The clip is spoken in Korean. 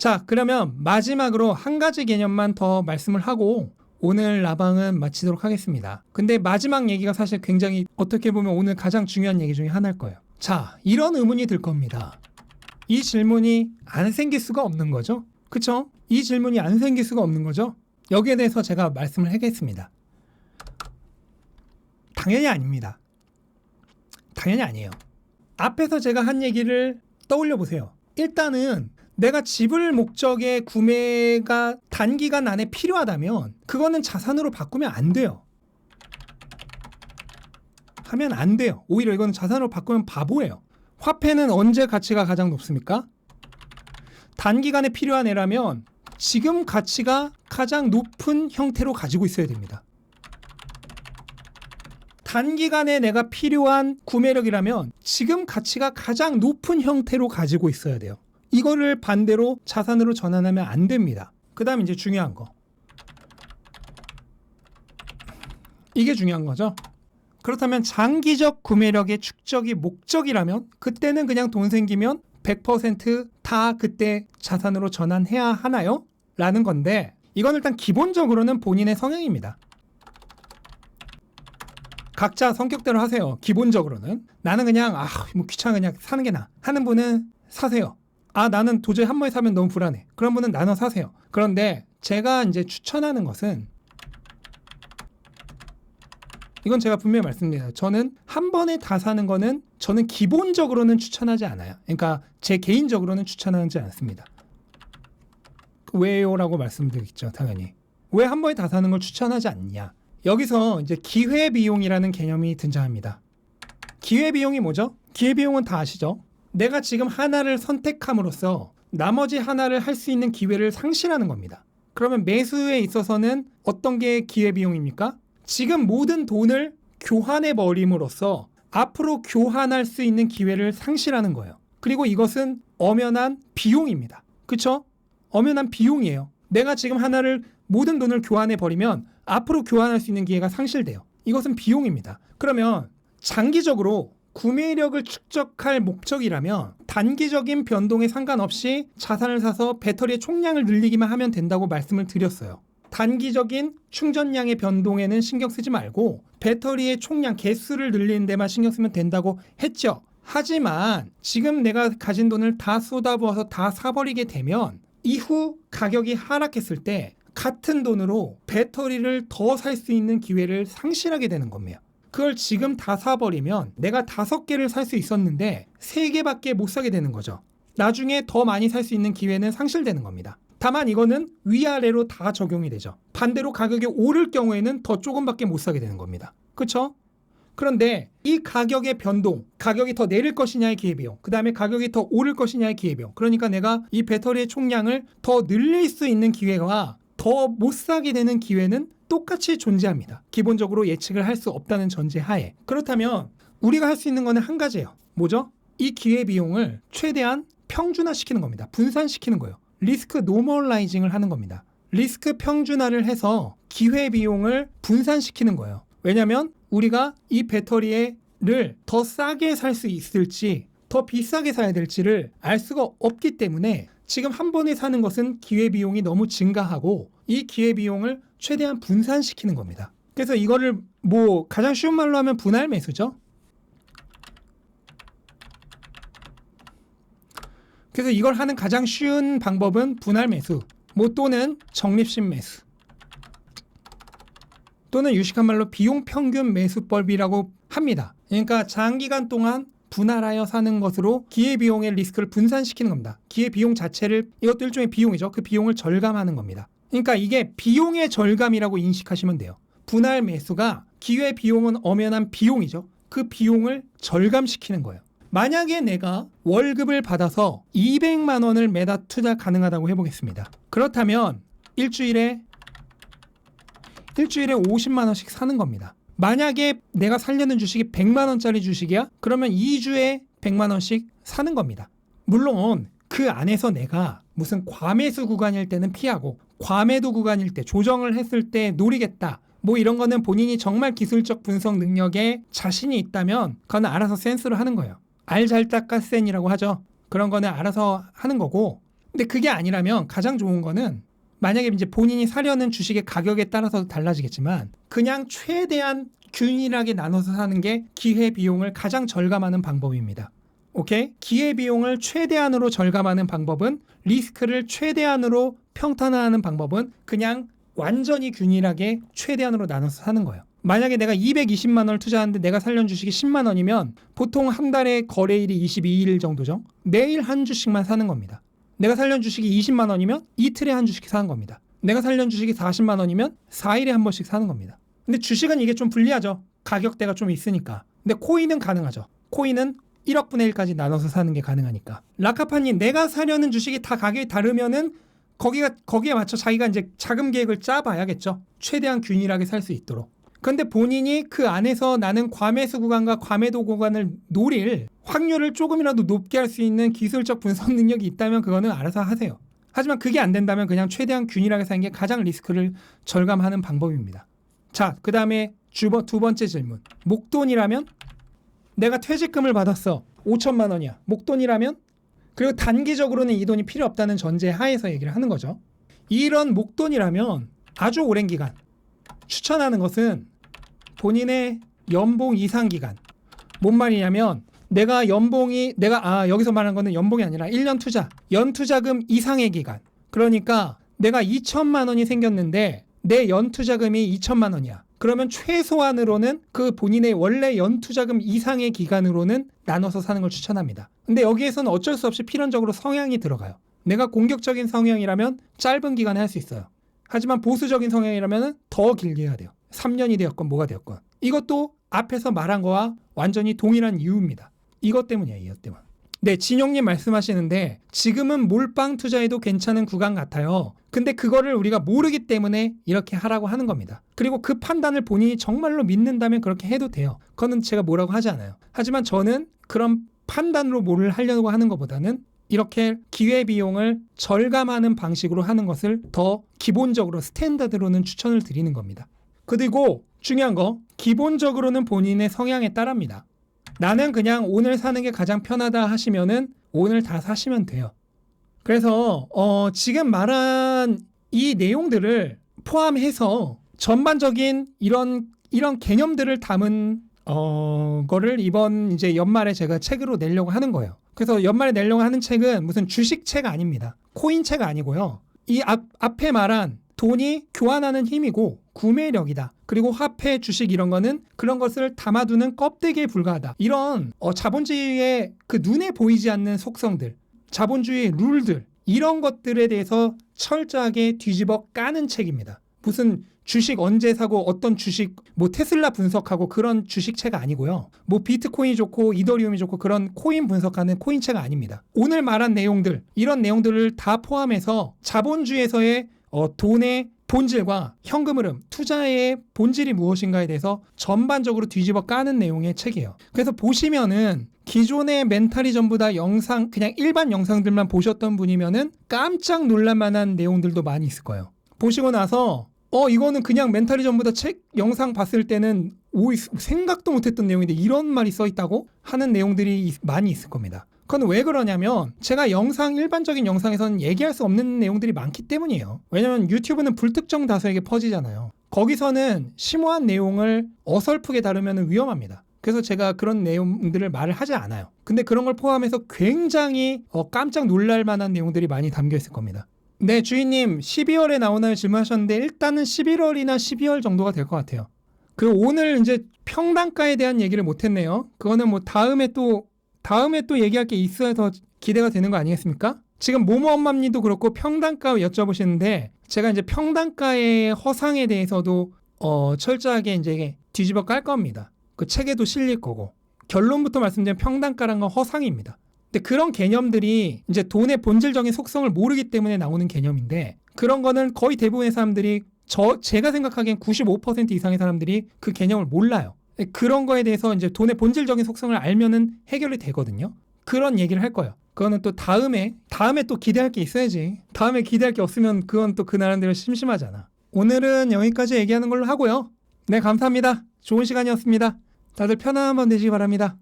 자, 그러면 마지막으로 한 가지 개념만 더 말씀을 하고 오늘 라방은 마치도록 하겠습니다. 근데 마지막 얘기가 사실 굉장히 어떻게 보면 오늘 가장 중요한 얘기 중에 하나일 거예요. 자, 이런 의문이 들 겁니다. 이 질문이 안 생길 수가 없는 거죠? 그쵸? 이 질문이 안 생길 수가 없는 거죠? 여기에 대해서 제가 말씀을 하겠습니다. 당연히 아닙니다. 당연히 아니에요. 앞에서 제가 한 얘기를 떠올려 보세요. 일단은 내가 집을 목적의 구매가 단기간 안에 필요하다면 그거는 자산으로 바꾸면 안 돼요. 하면 안 돼요. 오히려 이거는 자산으로 바꾸면 바보예요. 화폐는 언제 가치가 가장 높습니까? 단기간에 필요한 애라면 지금 가치가 가장 높은 형태로 가지고 있어야 됩니다. 단기간에 내가 필요한 구매력이라면 지금 가치가 가장 높은 형태로 가지고 있어야 돼요. 이거를 반대로 자산으로 전환하면 안 됩니다. 그 다음 이제 중요한 거. 이게 중요한 거죠. 그렇다면 장기적 구매력의 축적이 목적이라면 그때는 그냥 돈 생기면 100% 그때 자산으로 전환해야 하나요? 라는 건데 이건 일단 기본적으로는 본인의 성향입니다. 각자 성격대로 하세요. 기본적으로는. 나는 그냥 뭐 귀찮아 그냥 사는 게 나아 하는 분은 사세요. 나는 도저히 한 번에 사면 너무 불안해. 그런 분은 나눠 사세요. 그런데 제가 이제 추천하는 것은 이건 제가 분명히 말씀드려요. 저는 한 번에 다 사는 거는 저는 기본적으로는 추천하지 않아요. 그러니까 제 개인적으로는 추천하지 않습니다. 왜요? 라고 말씀드리겠죠. 당연히. 왜 한 번에 다 사는 걸 추천하지 않냐? 여기서 이제 기회비용이라는 개념이 등장합니다. 기회비용이 뭐죠? 기회비용은 다 아시죠? 내가 지금 하나를 선택함으로써 나머지 하나를 할 수 있는 기회를 상실하는 겁니다. 그러면 매수에 있어서는 어떤 게 기회비용입니까? 지금 모든 돈을 교환해 버림으로써 앞으로 교환할 수 있는 기회를 상실하는 거예요. 그리고 이것은 엄연한 비용입니다. 그쵸? 엄연한 비용이에요. 내가 지금 하나를 모든 돈을 교환해 버리면 앞으로 교환할 수 있는 기회가 상실돼요. 이것은 비용입니다. 그러면 장기적으로 구매력을 축적할 목적이라면 단기적인 변동에 상관없이 자산을 사서 배터리의 총량을 늘리기만 하면 된다고 말씀을 드렸어요. 단기적인 충전량의 변동에는 신경 쓰지 말고 배터리의 총량 개수를 늘리는 데만 신경 쓰면 된다고 했죠. 하지만 지금 내가 가진 돈을 다 쏟아부어서 다 사버리게 되면 이후 가격이 하락했을 때 같은 돈으로 배터리를 더 살 수 있는 기회를 상실하게 되는 겁니다. 그걸 지금 다 사버리면 내가 5개를 살 수 있었는데 3개밖에 못 사게 되는 거죠. 나중에 더 많이 살 수 있는 기회는 상실되는 겁니다. 다만 이거는 위아래로 다 적용이 되죠. 반대로 가격이 오를 경우에는 더 조금밖에 못 사게 되는 겁니다. 그렇죠? 그런데 이 가격의 변동, 가격이 더 내릴 것이냐의 기회비용, 그 다음에 가격이 더 오를 것이냐의 기회비용, 그러니까 내가 이 배터리의 총량을 더 늘릴 수 있는 기회와 더 못 사게 되는 기회는 똑같이 존재합니다. 기본적으로 예측을 할 수 없다는 전제하에. 그렇다면 우리가 할 수 있는 거는 한 가지예요. 뭐죠? 이 기회비용을 최대한 평준화시키는 겁니다. 분산시키는 거예요. 리스크 노멀라이징을 하는 겁니다. 리스크 평준화를 해서 기회비용을 분산시키는 거예요. 왜냐하면 우리가 이 배터리를 더 싸게 살 수 있을지 더 비싸게 사야 될지를 알 수가 없기 때문에 지금 한 번에 사는 것은 기회비용이 너무 증가하고 이 기회비용을 최대한 분산시키는 겁니다. 그래서 이거를 뭐 가장 쉬운 말로 하면 분할 매수죠. 그래서 이걸 하는 가장 쉬운 방법은 분할 매수, 뭐 또는 적립식 매수, 또는 유식한 말로 비용 평균 매수법이라고 합니다. 그러니까 장기간 동안 분할하여 사는 것으로 기회비용의 리스크를 분산시키는 겁니다. 기회비용 자체를, 이것도 일종의 비용이죠. 그 비용을 절감하는 겁니다. 그러니까 이게 비용의 절감이라고 인식하시면 돼요. 분할 매수가 기회비용은 엄연한 비용이죠. 그 비용을 절감시키는 거예요. 만약에 내가 월급을 받아서 200만 원을 매달 투자 가능하다고 해보겠습니다. 그렇다면 일주일에 50만 원씩 사는 겁니다. 만약에 내가 살려는 주식이 100만 원짜리 주식이야? 그러면 2주에 100만 원씩 사는 겁니다. 물론 그 안에서 내가 무슨 과매수 구간일 때는 피하고 과매도 구간일 때 조정을 했을 때 노리겠다. 뭐 이런 거는 본인이 정말 기술적 분석 능력에 자신이 있다면 그건 알아서 센스로 하는 거예요. 알잘딱까센이라고 하죠. 그런 거는 알아서 하는 거고, 근데 그게 아니라면 가장 좋은 거는 만약에 이제 본인이 사려는 주식의 가격에 따라서 달라지겠지만 그냥 최대한 균일하게 나눠서 사는 게 기회비용을 가장 절감하는 방법입니다. 오케이? 기회비용을 최대한으로 절감하는 방법은 리스크를 최대한으로 평탄화하는 방법은 그냥 완전히 균일하게 최대한으로 나눠서 사는 거예요. 만약에 내가 220만 원을 투자하는데 내가 살려는 주식이 10만 원이면 보통 한 달에 거래일이 22일 정도죠. 매일 한 주씩만 사는 겁니다. 내가 살려는 주식이 20만 원이면 이틀에 한 주씩 사는 겁니다. 내가 살려는 주식이 40만 원이면 4일에 한 번씩 사는 겁니다. 근데 주식은 이게 좀 불리하죠. 가격대가 좀 있으니까. 근데 코인은 가능하죠. 코인은 1억 분의 1까지 나눠서 사는 게 가능하니까. 라카파님, 내가 사려는 주식이 다 가격이 다르면은 거기에 맞춰 자기가 이제 자금 계획을 짜봐야겠죠. 최대한 균일하게 살 수 있도록. 근데 본인이 그 안에서 나는 과매수 구간과 과매도 구간을 노릴 확률을 조금이라도 높게 할 수 있는 기술적 분석 능력이 있다면 그거는 알아서 하세요. 하지만 그게 안 된다면 그냥 최대한 균일하게 사는 게 가장 리스크를 절감하는 방법입니다. 자, 그 다음에 두 번째 질문. 목돈이라면? 내가 퇴직금을 받았어. 5천만 원이야. 목돈이라면? 그리고 단기적으로는 이 돈이 필요 없다는 전제 하에서 얘기를 하는 거죠. 이런 목돈이라면 아주 오랜 기간 추천하는 것은 본인의 연봉 이상 기간. 뭔 말이냐면 여기서 말하는 거는 연봉이 아니라 1년 투자, 연투자금 이상의 기간. 그러니까 내가 2천만 원이 생겼는데 내 연투자금이 2천만 원이야. 그러면 최소한으로는 그 본인의 원래 연투자금 이상의 기간으로는 나눠서 사는 걸 추천합니다. 근데 여기에서는 어쩔 수 없이 필연적으로 성향이 들어가요. 내가 공격적인 성향이라면 짧은 기간에 할 수 있어요. 하지만 보수적인 성향이라면 더 길게 해야 돼요. 3년이 되었건 뭐가 되었건. 이것도 앞에서 말한 거와 완전히 동일한 이유입니다. 이것 때문이에요. 이것 때문. 네, 진용님 말씀하시는데 지금은 몰빵 투자해도 괜찮은 구간 같아요. 근데 그거를 우리가 모르기 때문에 이렇게 하라고 하는 겁니다. 그리고 그 판단을 본인이 정말로 믿는다면 그렇게 해도 돼요. 그거는 제가 뭐라고 하지 않아요. 하지만 저는 그런 판단으로 뭐를 하려고 하는 것보다는 이렇게 기회비용을 절감하는 방식으로 하는 것을 더 기본적으로 스탠다드로는 추천을 드리는 겁니다. 그리고 중요한 거, 기본적으로는 본인의 성향에 따릅니다. 나는 그냥 오늘 사는 게 가장 편하다 하시면은 오늘 다 사시면 돼요. 그래서 지금 말한 이 내용들을 포함해서 전반적인 이런 개념들을 담은 거를 이번 이제 연말에 제가 책으로 내려고 하는 거예요. 그래서 연말에 내려고 하는 책은 무슨 주식책 아닙니다. 코인책 아니고요. 이 앞에 말한 돈이 교환하는 힘이고 구매력이다. 그리고 화폐, 주식 이런 거는 그런 것을 담아두는 껍데기에 불과하다. 이런 자본주의의 그 눈에 보이지 않는 속성들, 자본주의의 룰들 이런 것들에 대해서 철저하게 뒤집어 까는 책입니다. 무슨 주식 언제 사고 어떤 주식 뭐 테슬라 분석하고 그런 주식책 아니고요. 뭐 비트코인이 좋고 이더리움이 좋고 그런 코인 분석하는 코인책 아닙니다. 오늘 말한 내용들 이런 내용들을 다 포함해서 자본주의에서의 돈의 본질과 현금 흐름, 투자의 본질이 무엇인가에 대해서 전반적으로 뒤집어 까는 내용의 책이에요. 그래서 보시면은 기존의 멘탈이 전부 다 영상, 그냥 일반 영상들만 보셨던 분이면은 깜짝 놀랄만한 내용들도 많이 있을 거예요. 보시고 나서 이거는 그냥 멘탈이 전부 다 책 영상 봤을 때는 생각도 못했던 내용인데 이런 말이 써 있다고 하는 내용들이 많이 있을 겁니다. 그건 왜 그러냐면 제가 일반적인 영상에서는 얘기할 수 없는 내용들이 많기 때문이에요. 왜냐면 유튜브는 불특정 다수에게 퍼지잖아요. 거기서는 심오한 내용을 어설프게 다루면 위험합니다. 그래서 제가 그런 내용들을 말을 하지 않아요. 근데 그런 걸 포함해서 굉장히 깜짝 놀랄 만한 내용들이 많이 담겨 있을 겁니다. 네, 주인님 12월에 나오나요? 질문하셨는데 일단은 11월이나 12월 정도가 될 것 같아요. 오늘 이제 평단가에 대한 얘기를 못했네요. 그거는 뭐 다음에 또 얘기할 게 있어야 더 기대가 되는 거 아니겠습니까? 지금 모모 엄마님도 그렇고 평단가 여쭤보시는데 제가 이제 평단가의 허상에 대해서도 철저하게 이제 뒤집어 깔 겁니다. 그 책에도 실릴 거고 결론부터 말씀드리면 평단가란 건 허상입니다. 근데 그런 개념들이 이제 돈의 본질적인 속성을 모르기 때문에 나오는 개념인데 그런 거는 거의 대부분의 사람들이 제가 생각하기엔 95% 이상의 사람들이 그 개념을 몰라요. 그런 거에 대해서 이제 돈의 본질적인 속성을 알면은 해결이 되거든요. 그런 얘기를 할 거예요. 그거는 또 다음에 또 기대할 게 있어야지. 다음에 기대할 게 없으면 그건 또 그 나름대로 심심하잖아. 오늘은 여기까지 얘기하는 걸로 하고요. 네, 감사합니다. 좋은 시간이었습니다. 다들 편안한 밤 되시기 바랍니다.